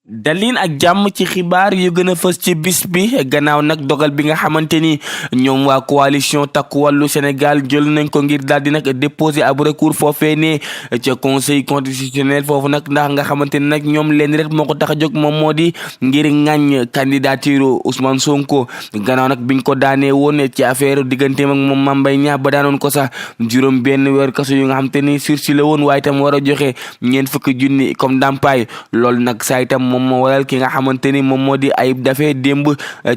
dalin ak jàmm ci xibaar yu gën a fës ci bis bi gannaaw nag dogal bi nga xamante ni ñoom waa coalition takku wàllu Sénégal jël nañ ko ngir daal di nag déposer ab recours foofee ne ca conseil constitutionnel foofu nag ndax nga xamante ni nag ñoom leen rek moo ko tax a jóg moom moo di ngir ŋàññ candidature Ousmane Sonko gannaaw nag biñ ko daanee woon ci affaire digganteem ak moom Mame Mbaye Niang ba daanoon ko sax juróom benn weer kaso yu nga xamante ni sursis la woon waaye itam war a joxe ñeent fukki junni comme ndàmpaay loolu nag saa itam moom moo waral ki nga xamante ni moom moo di Ayib Daffé démb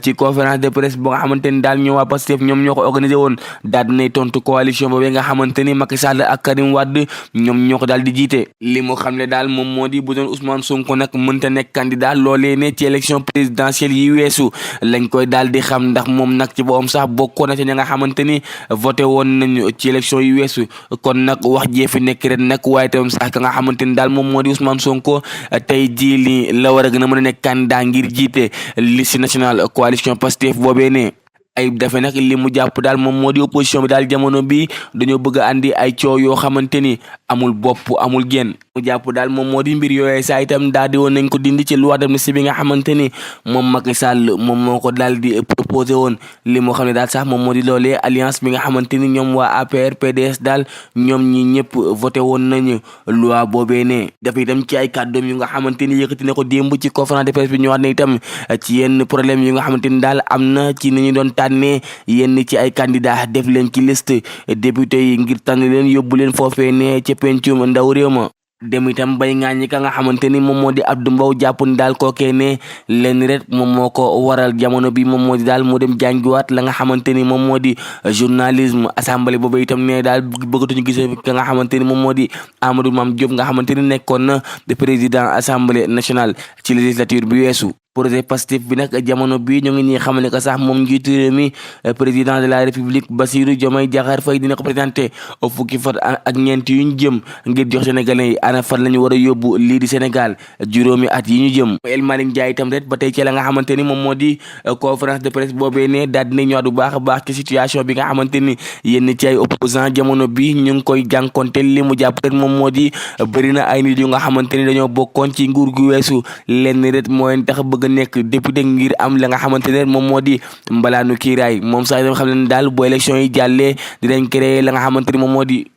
ci conférence de presse bu nga xamante ni daal ñoo waa Pastef ñoom ñoo ko organisé woon daal dinay tontu coalition boobu nga xamante ni Macky Sall ak Karim Wade ñoom ñoo ko daal di jiite li mu xam ne daal moom moo di bu doon Ousmane Sonko nag mënta nekk candidat loolee ne ci élection présidentielle yi weesu lañ koy daal di xam ndax moom nag ci boppam sax bokkoon na ci ña nga xamante ni voté woon nañu ci élection yi weesu kon nag wax jee fi nekk ren nag waaye tam sax ka nga xamante ni daal moom moo di Ousmane Sonko tey jii li la war a gën a mën a nekk candidat ngir jiite liste nationale coalition Pastef boobee ne Ayib Daffé nag li mu jàpp daal moom moo di opposition bi daal jamono bi dañoo bëgg a andi ay coow yoo xamante ni amul bopp amul genn mu jàpp daal moom moo di mbir yooyee saa itam daal di woon nañ ko dindi ci loi d'amnistie bi nga xamante ni moom Macky Sall moom moo ko daal di proposé woon li moo xam ne daal sax moom moo di loolee alliance bi nga xamante ni ñoom waa APR PDS daal ñoom ñi ñëpp voté woon nañu loi boobee ne dafa itam ci ay kàddoom yu nga xamante ni yëkkati na ko démb ci conférence de presse bi ñëwaat na itam ci yenn problème yu nga xamante ni daal am na ci ni ñu doon tànnee yenn ci ay candidat def leen ci liste député yi ngir tànn leen yóbbu leen foofee ne ca pencum ndaw réew ma dem itam bay ngaañi ka nga xamante ni moom moo di Abdou Mbow jàpp ni daal kookee ne leen rek moom moo ko waral jamono bi moom moo di daal mu dem jàngiwaat la nga xamante ni moom moo di journalisme assemblée boobu itam ne daal bëggatuñu gis ka nga xamante ni moom moo di Amadou Mame Diop nga xamante ni nekkoon na de président assemblée nationale ci législature bi weesu projet Pastef bi nag jamono bi ñu ngi ñuy xamale ko sax moom njiitu réew mi président de la république Bassirou Diomaye Diakhar Faye dina ko présenté fukki fan ak ñeent yu ñu jëm ngir jox sénégalais yi ana fan la ñu war a yóbbu lii di Sénégal juróomi at yi ñu jëm El Malick Ndiaye itam rek ba tey ci la nga xamante ni moom moo di conférence de presse boobee ne daal dina ñëwaat bu baax a baax ci situation bi nga xamante ni yenn ci ay opposant jamono bi ñu ngi koy jànkonte li mu jàpp rek moom moo di bëri na ay nit yu nga xamante ni dañoo bokkoon ci nguur gu weesu lenn rek mooy tax bëgg nekk député ngir am la nga xamante ne moom moo di mbalaanu kiiraay moom sax dama xam ne daal bu élection yi jàllee dinañ créer la nga xamante ni moom moo di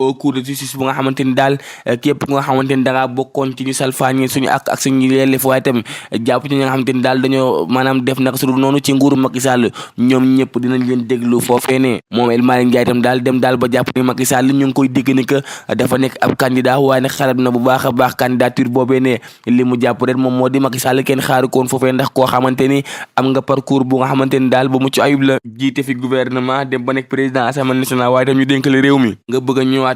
au cours de justice bu nga xamante ni daal képp nga xamante ni dangaa bokkoon ci ñu salfaañi suñu ak suñu yelleef waaye tam jàpp ci ñi nga xamante ni daal dañoo maanaam def naka su dul noonu ci nguuru Macky Sall ñoom ñëpp dinañ leen déglu foofee ne moom El Malick Ndiaye itam daal dem daal ba jàpp ni Macky Sall ñu ngi koy dégg ni que dafa nekk ab candidat waaye nag xalaat na bu baax a baax candidature boobee ne li mu jàpp rek moom moo di Macky Sall kenn xaaru koon foofee ndax koo xamante ni am nga parcours bu nga xamante ni daal ba mucc ayib la jiite fi gouvernement dem ba nekk président assemblée nationale waaye tam ñu dénk la réew mi nga bëgg a ñëwaat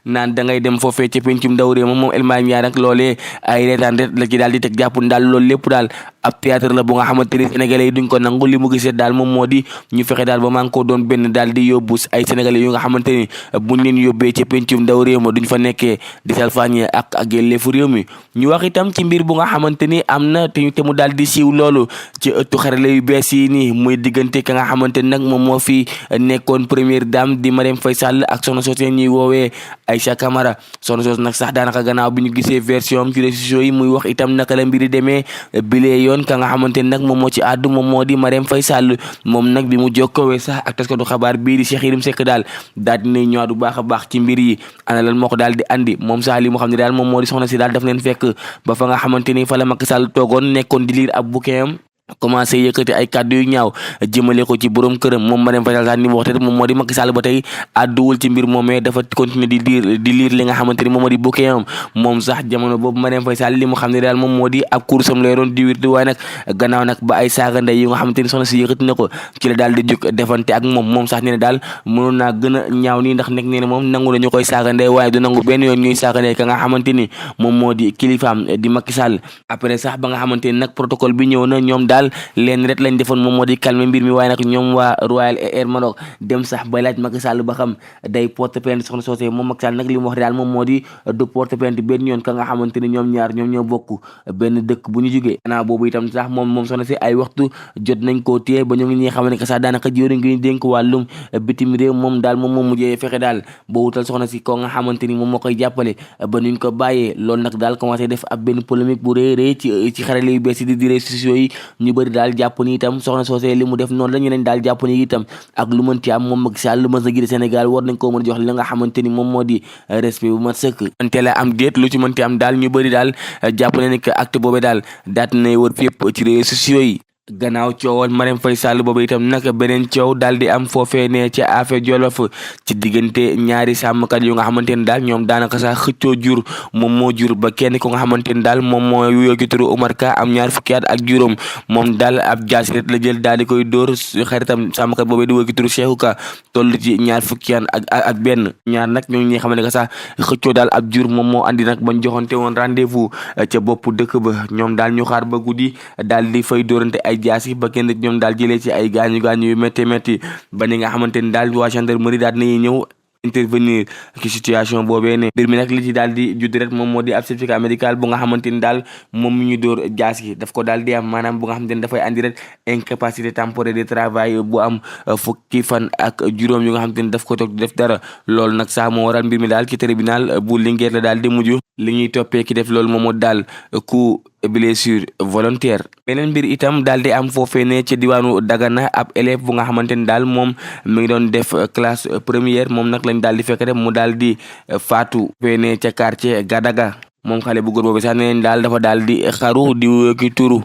naan da ngay dem foofee ca pencum ndaw réew moom El Malick Ndiaye nag loolee ay reetaan rek la ci daal di teg jàpp daal loolu lépp daal ab théâtre la bu nga xamante ni sénégalais yi duñ ko nangu li mu gisee daal moom moo di ñu fexe daal ba maa ngi ko doon benn daal di yóbbu ay sénégalais yu nga xamante ni buñ leen yóbbee ca pencum ndaw réew ma duñ fa nekkee di salfaañe ak yelleefu réew mi ñu wax itam ci mbir bu nga xamante ni am na te mu daal di siiw loolu ci ëttu xarale yu bees yi nii muy diggante ka nga xamante ni nag moom moo fi nekkoon première dame di Marième Faye Sall ak soxna soosé ñuy woowee Aïcha Camara soxna soos nag sax daanaka gannaaw bi ñu gisee version am ci réseaux sociaux yi muy wax itam naka la mbiri demee bilee yoon ka nga xamante ni nag moom moo ci àddu moom moo di Marième Faye Sall moom nag bi mu jokkowee sax ak taskatu xabaar bii di Cheikh Yérim Seck daal daal dina ñëwaat bu baax a baax ci mbir yi ana lan moo ko daal di andi moom sax li mu xam ne daal moom moo di soxna si daal daf leen fekk ba fa nga xamante ni fa la Macky Sall toogoon nekkoon di liir ab bouquin am commencé yëkkati ay kàddu yu ñaaw jëmale ko ci borom këram moom Marième Faye Sall ni mu waxte moom moo di Macky Sall ba tey àdduwul ci mbir moomee dafa continuer di liir li nga xamante ni moom moo di bouquin am moom sax jamono boobu Marième Faye Sall li mu xam ne daal moom moo di ab kursam lay doon di wirdi waaye nag gannaaw nag ba ay saaga ndey yu nga xamante ni soxna si yëkkati na ko ci la daal di jóg defante ak moom sax nee na daal mënoon naa gën a ñaaw nii ndax nekk nee na moom nangu la ñu koy saaga ndey waaye du nangu benn yoon ñuy saaga ndey ka nga xamante ni moom moo di kilifaam di Macky Sall après sax ba nga xamante ni nag protocole bi ñëw na ñoom daal daal leen rek lañ defoon moom moo di calmer mbir mi waaye nag ñoom waa Royal Air Maroc dem sax bay laaj Macky Sall ba xam day porte plainte soxna soosé moom Macky Sall nag li mu wax daal moom moo di du porte plainte benn yoon ka nga xamante ni ñoom ñaar ñoom ñoo bokk benn dëkk bu ñu jógee gannaaw boobu itam sax moom soxna si ay waxtu jot nañ koo téye ba ñu ngi ñi xam ne que sax daanaka jëwriñ ngi dénk wàllum bitim réew moom daal moom mujjee fexe daal ba wutal soxna si ko nga xamante ni moom moo koy jàppale ba nuñ ko bàyyee loolu nag daal commencé def ab benn polémique bu rëy ci xarale yu bees yi di réseaux sociaux yi ñu bëri daal jàpp ni itam soxna soosé li mu def noonu la ñeneen daal jàpp ni itam ak lu mënti am moom Macky Sall lu mën sa gide Sénégal war nañ koo mën a jox li nga xamante ni moom moo di respect bu mat sëkk ante la am déet lu ci mënti am daal ñu bëri daal jàpp ne ni que acte boobee daal daat nay wër fépp ci réseaux sociaux yi gannaaw coowal Marème Faye Sall boobu itam nag beneen coow daal di am foofee ne ci affaire Jolof ci diggante ñaari sàmmkat yu nga xamante ne daal ñoom daanaka sax xëccoo jur moom moo jur ba kenn ko nga xamante ne daal moom moo wuyoo ci turu Omar Ka am ñaar fukki at ak juróom moom daal ab jaasi rek la jël daal di koy dóor xaritam sàmmkat boobu di wuyoo ci turu Cheikhou Ka toll ci ñaar fukki at ak benn ñaar nag ñoo ngi xamante ne sax xëccoo daal ab jur moom moo andi nag bañ joxante woon rendez-vous ca bopp dëkk ba ñoom daal ñu xaar ba guddi daal di fay dóorante ay jaasi ba kenn ñoom daal jëlee ci ay gaañu yu métti ba ni nga xamante ni daal waa gendarmerie daal nañuy ñëw intervenir ci situation boobee ne mbir mi nag li ci daal di judd rek moom moo di ab certificat médical bu nga xamante ni daal moom mi ñu dóor jaasi daf ko daal di am maanaam bu nga xamante ni dafay andi rek incapacité temporaire de travail bu am fukki fan ak juróom yu nga xamante ni daf ko toog def dara loolu nag sax moo waral mbir mi daal ci tribunal bu Linguère la daal di mujj li ñuy toppee ki def loolu moom moo daal coup blessure volontaire beneen mbir itam daal di am foofee ne ci diwaanu Dagana ab élève bu nga xamante ni daal moom mi ngi doon def classe première moom nag lañ daal di fekk rek mu daal di faatu fee ne ca quartier Gadaga moom xale bu góor boobu sax neen daal dafa daal di xaru di wéki turu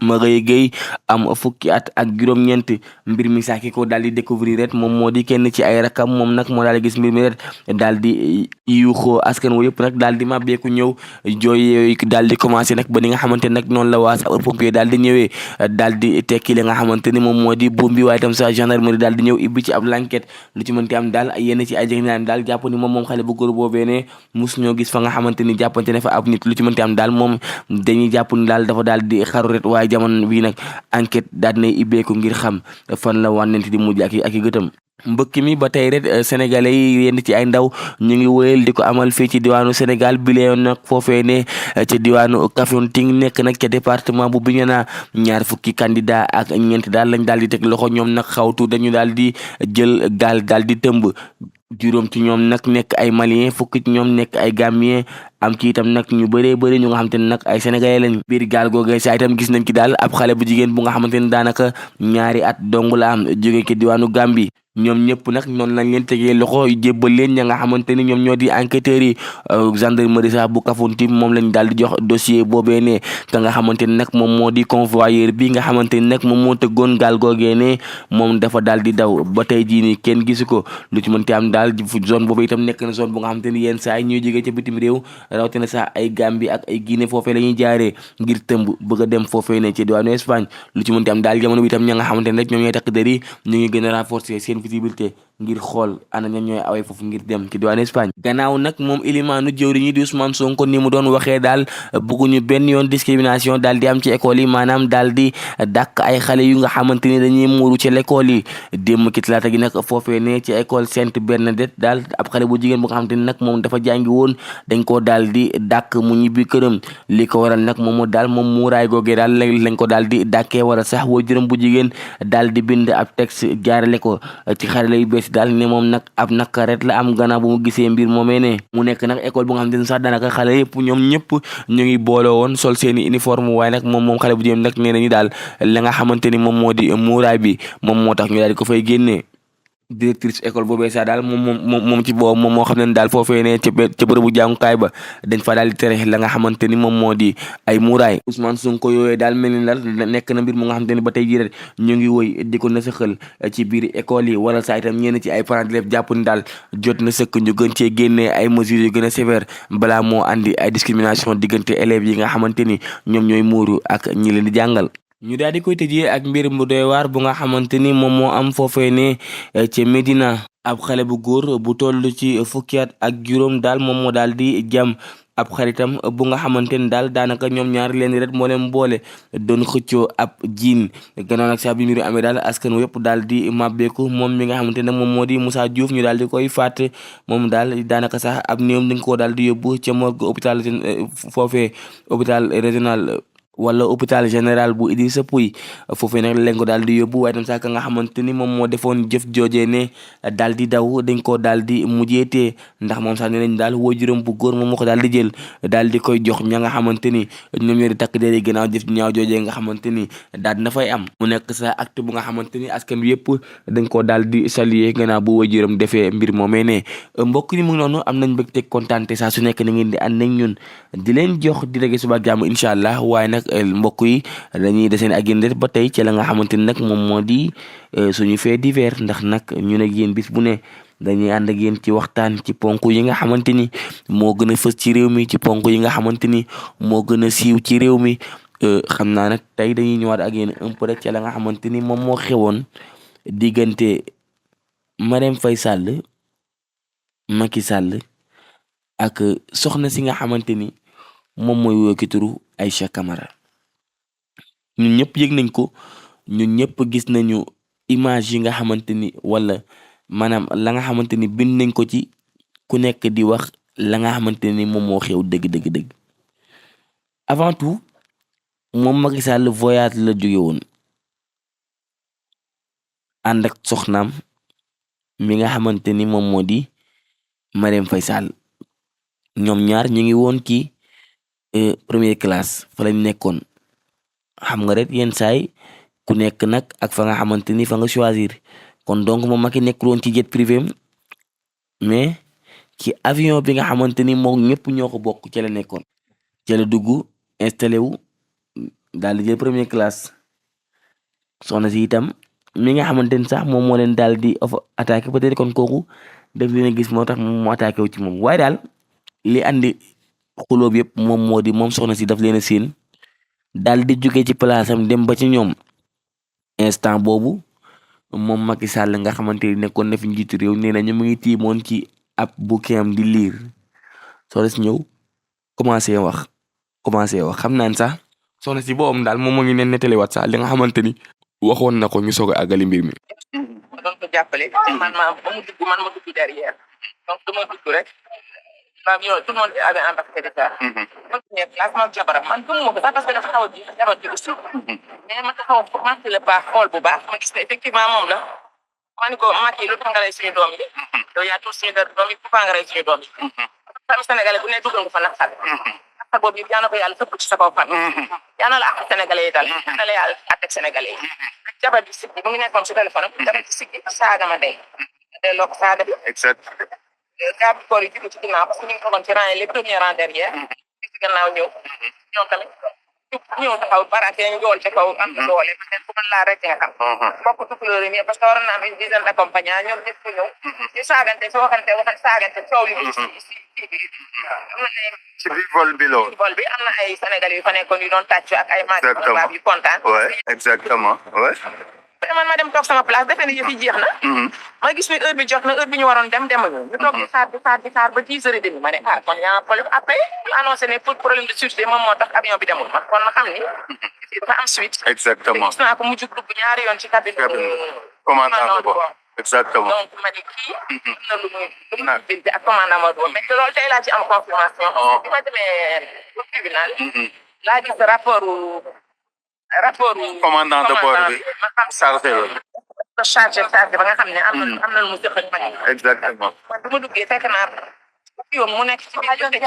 Maguette Gueye am fukki at ak juróom-ñeent mbir mi sax ki ko daal di découvrir rek moom moo di kenn ci ay rakam moom nag moo daal di gis mbir mi rek daal di yuuxoo askan wu yëpp nag daal di mabbeeku ñëw jooy yooyu daal di commencé nag ba ni nga xamante nag noonu la waa sapeurs-pompiers daal di ñëwee daal di tekki li nga xamante ni moom moo di buum bi waaye tam sa gendarmerie daal di ñëw ibbi ci ab l'enquête lu ci mënti am daal yenn ci ay jegeñaaleem daal jàpp ni moom xale bu góor boobee ne mus ñoo gis fa nga xamante ni jàppante ne fa ab nit lu ci mënti am daal moom dañuy jàpp ni daal dafa daal di xaru rek waaye jamono bii nag enquête daal nay ibbeeku ngir xam fan la wànnent di mujj ak i gëtam mbëkk mi ba tey rek sénégalais yi yenn ci ay ndaw ñu ngi wéyal di ko amal fii ci diwaanu Sénégal bi lee nag foofee ne ci diwaanu Kafountine nekk nag ca département bu Bignona ñaar fukki candidat ak ñeent daal lañ daal di teg loxo ñoom nag xawtu dañu daal di jël gaal daal di tëmb juróom ci ñoom nag nekk ay malien fukki ci ñoom nekk ay gambien am ci itam nag ñu bëree bëri ñu nga xamante ne nag ay sénégalais lañ biir gaal googee saa itam gis nañ ci daal ab xale bu jigéen bu nga xamante ne daanaka ñaari at dong la am jóge ci diwaanu Gambie ñoom ñëpp nag noonu lañ leen tegee loxo jébbal leen ña nga xamante ni ñoom ñoo di enquêteurs yi gendarmerie sax bu Kafountine moom lañ daal di jox dossier boobee ne ka nga xamante ni nag moom moo di convoyeur bi nga xamante ni nag moom moo tëggoon gaal googee ne moom dafa daal di daw ba tey jii nii kenn gisu ko lu ci mënti am daal zone boobu itam nekk na zone bu nga xamante ni yenn saa yi ñuy jógee ca bitim réew rawatina sax ay Gambie ak ay Guinée foofee la ñuy jaaree ngir tëmb bëgg a dem foofee ne ci diwaanu Espagne lu ci mënti am daal jamono bi itam ña nga xamante ni rek ñoom ñooy takk der yi ñu ngi gën a renforcer seen visibilité ngir xool ana ñan ñooy awee foofu ngir dem ci diwaanu Espagne gannaaw nag moom ilimaanu jëwriñ yi di Ousmane Sonko ni mu doon waxee daal bëgguñu benn yoon discrimination daal di am ci école yi maanaam daal di dàq ay xale yu nga xamante ni dañuy muuru ci l'école yi démb ki talaata gi nag foofee ne ci école Sainte Bernadette daal ab xale bu jigéen bu nga xamante ni nag moom dafa jàngi woon dañ koo daal di dàq mu ñibbi këram li ko waral nag moom daal moom muuraay googee daal lañ ko daal di dàkkee wala sax woo jërëm bu jigéen daal di bind ab texte jaarale ko ci xarale yu bees daal ne moom nag ab nakaret la am gannaaw bu mu gisee mbir moomee ne mu nekk nag école bu nga xamante ne sax daanaka xale yëpp ñoom ñëpp ñu ngi booloo woon sol seeni uniforme waaye nag moom xale bu jigéen nag nee nañu daal la nga xamante ni moom moo di muuraay bi moom moo tax ñu daal di ko fay génnee directrice école boobee sax daal moom ci boobu moom moo xam ne daal foofee ne ca bërëbu jàngukaay ba dañ fa daal di tere la nga xamante ni moom moo di ay muuraay Ousmane Sonko yooyee daal mel ni daal nekk na mbir mu nga xamante ni ba tey jii rek ñu ngi woy di ko nasaxal ci biir école yi wala saa itam ñenn ci ay parents d'élèves jàpp ni daal jot na sëkk ñu gën cee génnee ay mesures yu gën a sévère balaa moo andi ay discrimination diggante élèves yi nga xamante ni ñoom ñooy muuru ak ñi leen di jàngal ñu daal di koy tëjee ak mbir mu doy waar bu nga xamante ni moom moo am foofee ne ca Médina ab xale bu góor bu toll ci fukki at ak juróom daal moom moo daal di jam ab xaritam bu nga xamante ni daal daanaka ñoom ñaar leen rek moo leen boole doon xëccoo ab jiin gannaaw nag saa bi mbir amee daal askan wi yëpp daal di màbbeeku moom mi nga xamante ne moom moo di Moussa Diouf ñu daal di koy faat moom daal daanaka sax ab néewam dañ koo daal di yóbbu ca morgue hôpital foofee hôpital régional wala hôpital général bu Idrissa Pouye foofee nag leen ko daal di yóbbu waaye tam sax ka nga xamante ni moom moo defoon jëf joojee ne daal di daw dañ koo daal di mujjeetee ndax moom sax ne nañ daal waajuram bu góor moom moo ko daal di jël daal di koy jox ña nga xamante ni ñoom ñoo di takk der yi gannaaw jëf ñaaw joojee nga xamante ni daal dina fay am mu nekk sa acte bu nga xamante ni askan wi yëpp dañ koo daal di saluer gannaaw bu waajuram defee mbir moomee ne mbokk ni mu ngi noonu am nañ mbégte kontaante saa su nekk na ngeen di ànd ak ñun di leen jox di rege suba jàmm incha allah waaye nag mbokk yi dañuy deseen ak yéen ba tey ci la nga xamante ni nag moom moo di suñu fait divers ndax nag ñun ak yéen bis bu ne dañuy ànd ak yéen ci waxtaan ci ponk yi nga xamante ni moo gën a fës ci réew mi ci ponk yi nga xamante ni moo gën a siiw ci réew mi xam naa nag tey dañuy ñëwaat ak yéen un peu rek ci la nga xamante ni moom moo xewoon diggante Marème Faye Sall Macky Sall ak soxna si nga xamante ni moom mooy wuyoo ki turu Aïcha Camara ñun ñëpp yëg nañ ko ñun ñëpp gis nañu image yi nga xamante ni wala maanaam la nga xamante ni bind nañ ko ci ku nekk di wax la nga xamante ni moom moo xew dëgg avant tout moom Macky Sall voyage la jóge woon ànd ak soxnaam mi nga xamante ni moom moo di Marème Faye Sall ñoom ñaar ñu ngi woon ci première classe fa lañ nekkoon xam nga rek yenn saay ku nekk nag ak fa nga xamante ni fa nga choisir kon donc moom Macky nekkul woon ci jet privé mais ci avion bi nga xamante ni moom ñëpp ñoo ko bokk ca la nekkoon ca la dugg installé wu daal di jël première classe soxna si itam mi nga xamante ni sax moom moo leen daal di attaqué peut-être kon kooku daf leen a gis moo tax mu attaqué wu ci moom waaye daal li andi xuloo bi yëpp moom moo di moom soxna si daf leen a séen daal di jóge ci place am dem ba ci ñoom instant boobu moom Macky Sall nga xamante ni nekkoon na fi njiitu réew nee na ñu mu ngi tiimoon ci ab bouquin am di liir soxna si ñëw commencé wax xam naan sax soxna si boobam daal moom moo ngi leen nettaliwaat sax li nga xamante ni waxoon na ko ñu soog a àggali mbir mi. doon ko jàppale man ma ba mu dugg man ma dugg derrière donc dama dugg rek maam yow tout le monde avait embarqué déjà continuer place moom jabaram man gëmuma ko sax parce que dafa xaw a ji jabar bi aussi mais ma taxaw commencé le pas xool bu baax ma gis ne effectivement moom la ma ni ko Macky lu tax nga rey suñu doom yi yow yaa tuur suñu doom yi pourquoi nga rey suñu doom yi famille sénégalais bu ne dugal nga fa naqar naqar boobu yëpp yaa na ko yàlla sëpp ci sa kaw fan yaa na la ak sénégalais yi dal yaa na la yàlla àtteeg sénégalais yi jabar bi siggi mu ngi nekkoon si téléphone am jabar bi siggi saaga ma day delloo ko saaga bi gaa bi koor yi jiitu ci ginnaaw parce que ñu ngi toogoon ci rang yi les premiers rangs derrière ci gannaaw ñëw ñoom tamit ñëw taxaw baraake njool ca kaw am na doole peut-être bu mën laa rek nga xam bokk tukulóor yi parce que waroon naa am une dizaine d'accompagnants ñoom ñëpp ñëw ñu saagante si waxante saagante coow li si ci biir vol bi loolu vol bi am na ay sénégalais yu fa nekkoon yu doon tàccu ak ay maag yu kontaan exactement man ma dem toog sama place defe ne yëf yi jeex na ma gis ni heure bi jot na heure bi ñu waroon dem demuñu ñu toog di xaar ba 10h30 ma ne kon yaa problème après ñu annoncé ne pour problème de sûreté moom moo tax avion bi demul kon ma xam ni dafa am suite exactement gis naa ko mu jug dugg ñaari yoon ci cabine commandant de bord exactement donc ma ne kii am na lu muy binte ak commandant de bord mais loolu tey laa ci am confirmation bi ma demee au tribunal laa gis rapport commandant de bord bi chargé ba nga xam ne am na lu mu sëq ak man exactement man bu ma duggee fekk naa yoon mu nekk ci biir tëj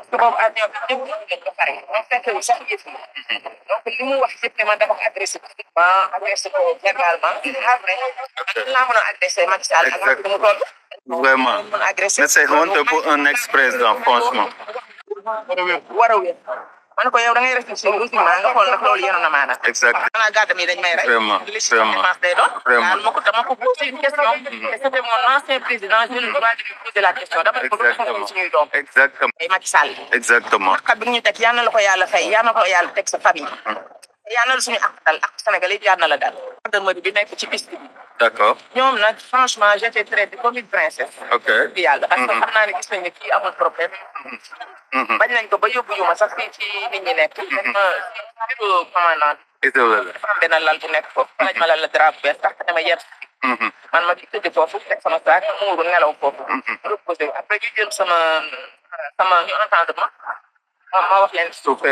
su boobu avion bi ñëpp lañ ko pare donc fekk wu sax yëf yi donc li mu wax yëpp ne man dama ko adressé publiquement adressé ko verbalement après laa mën a adressé Macky Sall ak mu toll vraiment mais c'est honte pour un ex-président franchement war a wér man ko yow da ngay réfléchir doucement nga xool ndax loolu yéen a maanaam. exactement xanaa gàddam yi dañ may rey. vraiment défense day doon. dama ko posé une question. et c'était mon ancien président je le droit de lui poser la question dama ko doon suñuy doom. exactement ay Macky Sall. exactement bi ñu teg yal na la ko yàlla fay yal na ko yàlla teg sa famille. yaa na la suñu ak dal ak Sénégal yi yaa na la dal gendarmerie bi nekk ci piste bi D'accord. ñoom nag franchement j'étais traité comme une princesse Ok. di yàlla parce que xam naa ne gis nañ ne kii amul problème bañ nañ ko ba yóbbu yu ma sax fii ci nit ñi nekk bureau commandant dafa am benn lal bu nekk foofu lañ ma lal la drap bees tax dama yer man ma di tëdd foofu teg sama saak muuru nelaw foofu reposé après ñu jël sama ñu entendre ma wax leen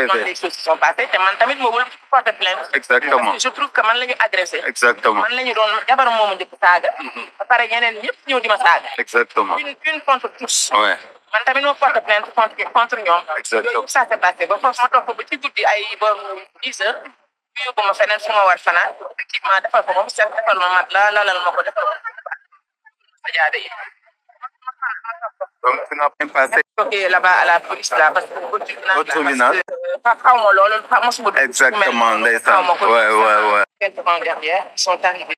non les choses se sont passées te man tamit ma wul porter plainte Exactement. je trouve que man la ñu agressé Exactement. man la ñu doon jabaram moomu njëkk saaga ba pare ñeneen ñëpp ñëw di ma saaga Exactement. une contre tous Ouais. man tamit ma porte plainte contre ñoom Exactement. yooyu ça s'est passé ba foofu ma toog ba ci guddi ay ba 10 heures ñu yóbbu ma feneen fu ma war fanaan effectivement defal ko moom seet defal ma mat la lalal ma ko defal ma jaade yi Donc, tu n'as pas passé. ok là-bas à la police là parce que Au tribunal. xaw ma loolu mosuma Exactement, ndeysaan. Ouais. quelques temps derrière ils sont arrivés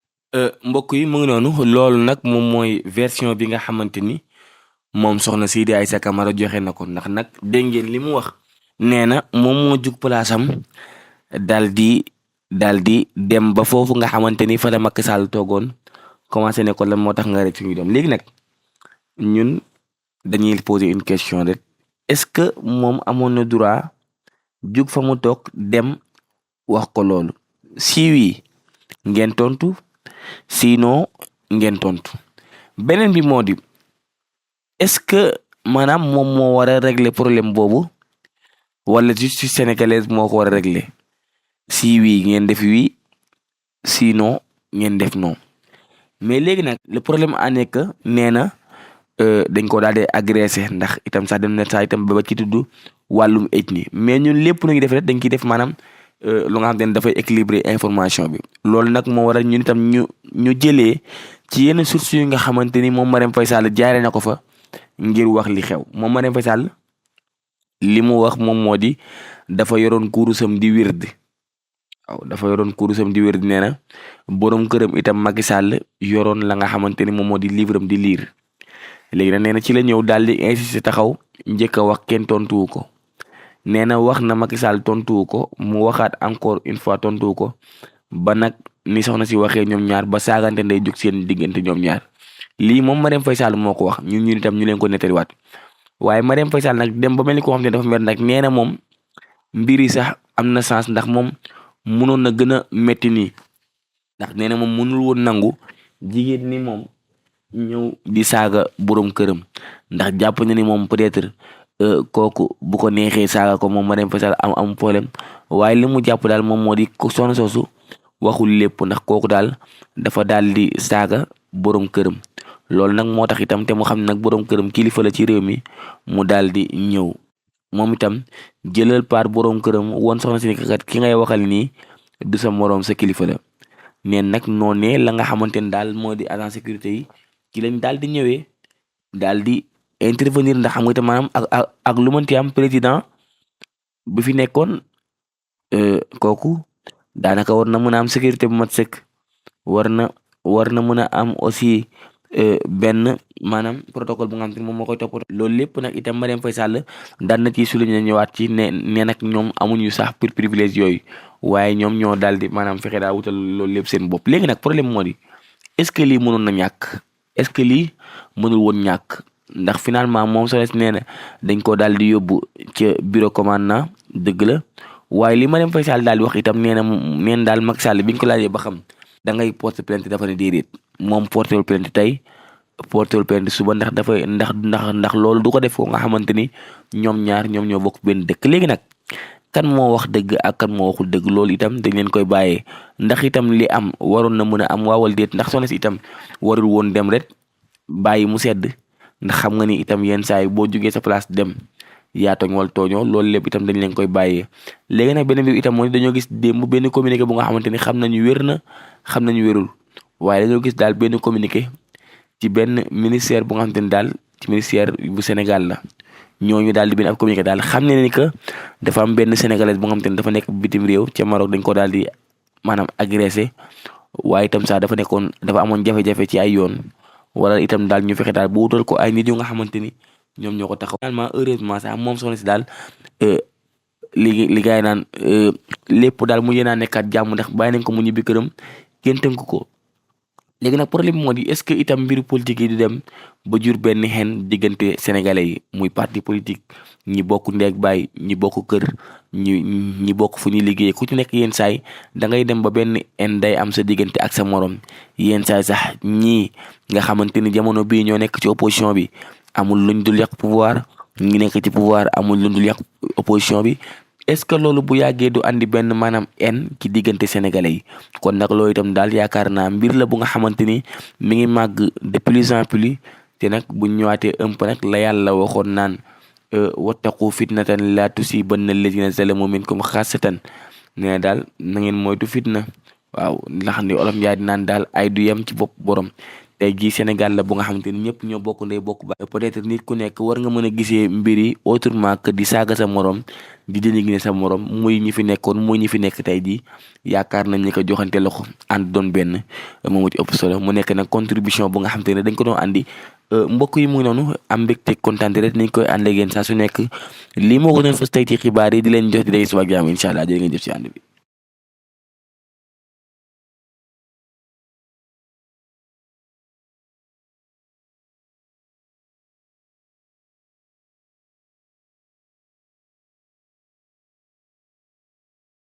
mbokk yi mu ngi noonu loolu nag moom mooy version bi nga xamante ni moom soxna Seydi Aïssa Camara joxe na ko ndax nag dégg ngeen li mu wax nee na moom moo jug place am daal di dem ba foofu nga xamante ni fa la Macky Sall toogoon commencé ne ko lan moo tax nga rek suñu doom léegi nag ñun dañuy poser une question rek est-ce que moom amoon na droit jug fa mu toog dem wax ko loolu si oui ngeen tontu sinon ngeen tontu beneen bi moo di est-ce que maanaam moom moo war a régler problème boobu wala justice sénégalaise moo ko war a régler si oui ngeen def oui sinon ngeen def non mais léegi nag le problème en est que nee na dañ ko daal di agressé ndax itam sax dem na sax itam ba ci tudd wàllum ethnie mais ñun lépp lu ñuy def rek dañ ciy def maanaam lu nga xam te ne dafay équilibrer information bi loolu nag moo waral ñun itam ñu jëlee ci yenn sources yu nga xamante ni moom Marème Faye Sall jaare na ko fa ngir wax li xew moom Marème Faye Sall li mu wax moom moo di dafa yoroon kurusam di wird waaw dafa yoroon kurusam di wird nee na borom këram itam Macky Sall yoroon la nga xamante ni moom moo di livre am di lire léegi nag nee na ci la ñëw daal di insister taxaw njëkk a wax kenn tontuwu ko nee na wax na Macky Sall tontuwu ko mu waxaat encore une fois tontuwu ko ba nag ni soxna si waxee ñoom ñaar ba saagante nday jóg seen diggante ñoom ñaar lii moom Marème Faye Sall moo ko wax ñun itam ñu leen ko nettaliwaat waaye Marème Faye Sall nag dem ba mel ni koo xam ne dafa mer nag nee na moom mbir yi sax am na sens ndax moom munoon na gën a métti nii ndax nee na moom mënul woon nangu jigéen ni moom ñëw di saaga borom këram ndax jàpp na ni moom peut-être kooku bu ko neexee saaga ko moom Marème Faye Sall am problème waaye li mu jàpp daal moom moo di soxna soosu waxul lépp ndax kooku daal dafa daal di saaga borom këram loolu nag moo tax itam te mu xam ne nag borom këram kilifa la ci réew mi mu daal di ñëw moom itam jëlal paar borom këram woon soxna si kat ki ngay waxal nii du sa moroom sa kilifa la neen nag noonee la nga xamante ne daal moo di agent sécurité yi ci lañ daal di ñëwee daal di intervenir ndax xam nga itam maanaam ak lu mënti am président bu fi nekkoon kooku daanaka war na mën a am sécurité bu mat sëkk war na mën a am aussi benn maanaam protocole bu nga xam te ne moom moo koy toppatoo loolu lépp nag itam Marème Faye Sall daan na ci souligner ñëwaat ci ne nag ñoom amuñu sax pour privilège yooyu waaye ñoom ñoo daal di maanaam fexe daa wutal loolu lépp seen bopp léegi nag problème moo di est-ce que lii mënoon na ñàkk est-ce que lii mënul woon ñàkk ndax finalement moom soo nee na dañ ko daal di yóbbu ca bureau commandant dëgg la waaye li Marème Faye Sall daal di wax itam nee na daal Macky Sall biñ ko laajee ba xam da ngay porter plainte dafa ne déedéet moom porter plainte tey porter plainte suba ndax dafay ndax loolu du ko def ko nga xamante ni ñoom ñaar ñoom ñoo bokk benn dëkk léegi nag kan moo wax dëgg ak kan moo waxul dëgg loolu itam dañ leen koy bàyyee ndax itam li am waroon na mën a am waawal déet ndax soxna si itam warul woon dem rek bàyyi mu sedd ndax xam nga ni itam yenn saa yi boo jógee sa place dem yaa tooñ wala tooñoo loolu lépp itam dañ leen koy bàyyee léegi nag beneen bi itam mooy dañoo gis démb benn communiqué bu nga xamante ni xam nañu wér na xam nañu wérul waaye dañoo gis daal benn communiqué ci benn ministère bu nga xamante ni daal ci ministère bu Sénégal la ñooñu daal di benn ab communiqué daal xam ne ni que dafa am benn sénégalais bu nga xamante ni dafa nekk bitim réew ca Maroc dañ ko daal di maanaam agressé waaye itam sax dafa amoon jafe-jafe ci ay yoon wala itam daal ñu fexe daal bu wutal ko ay nit yu nga xamante ni ñoom ñoo ko taxaw finalement heureusement sax moom soxna si daal li gaay naan lépp daal mu yéenaa nekkaat jàmm ndax bàyyi nañ ko mu ñibbi këram kenn tënk ko. léegi nag problème moo di est-ce que itam mbiru politique yi di dem ba jur benn xen diggante sénégalais yi muy parti politique ñi bokk ndeeg baay ñi bokk kër ñi bokk fu ñuy liggéey ku ci nekk yenn saay da ngay dem ba benn en day am sa diggante ak sa morom yenn saay sax ñii nga xamante ni jamono bii ñoo nekk ci opposition bi amul luñ dul yàq pouvoir ñi nekk ci pouvoir amul luñ dul yàq opposition bi. est-ce que loolu bu yàggee du andi benn maanaam en ci diggante sénégalais yi kon nag loolu itam daal yaakaar naa mbir la bu nga xamante ni mi ngi màgg de plus en plus te nag bu ñëwaatee un peu nag la yàlla waxoon naan wattaqu fitnatan la tusibanna alladina zalamu minkum xaasatan nee daal na ngeen moytu fitna waaw ndax ni olof Njaay di naan daal ay du yem ci bopp borom. tey jii Sénégal la bu nga xamante ni ñëpp ñoo bokk ndey bokk ba peut-être nit ku nekk war nga mën a gisee mbir yi autrement que di saaga sa morom di dénigrer sa morom muy ñi fi nekkoon muy ñi fi nekk tey jii yaakaar nañ ni ko joxante loxo ànd doon benn moom ci ëpp solo mu nekk nag contribution bu nga xamante ne dañ ko doon andi mbokk yi mu ngi noonu am mbégte kontaan rek nañ koy ànd ak yéen saa su nekk lii moo ko doon fas tey ci xibaar yi di leen jox di leen suba ak jàmm incha allah jërë ngeen jëf ci ànd bi.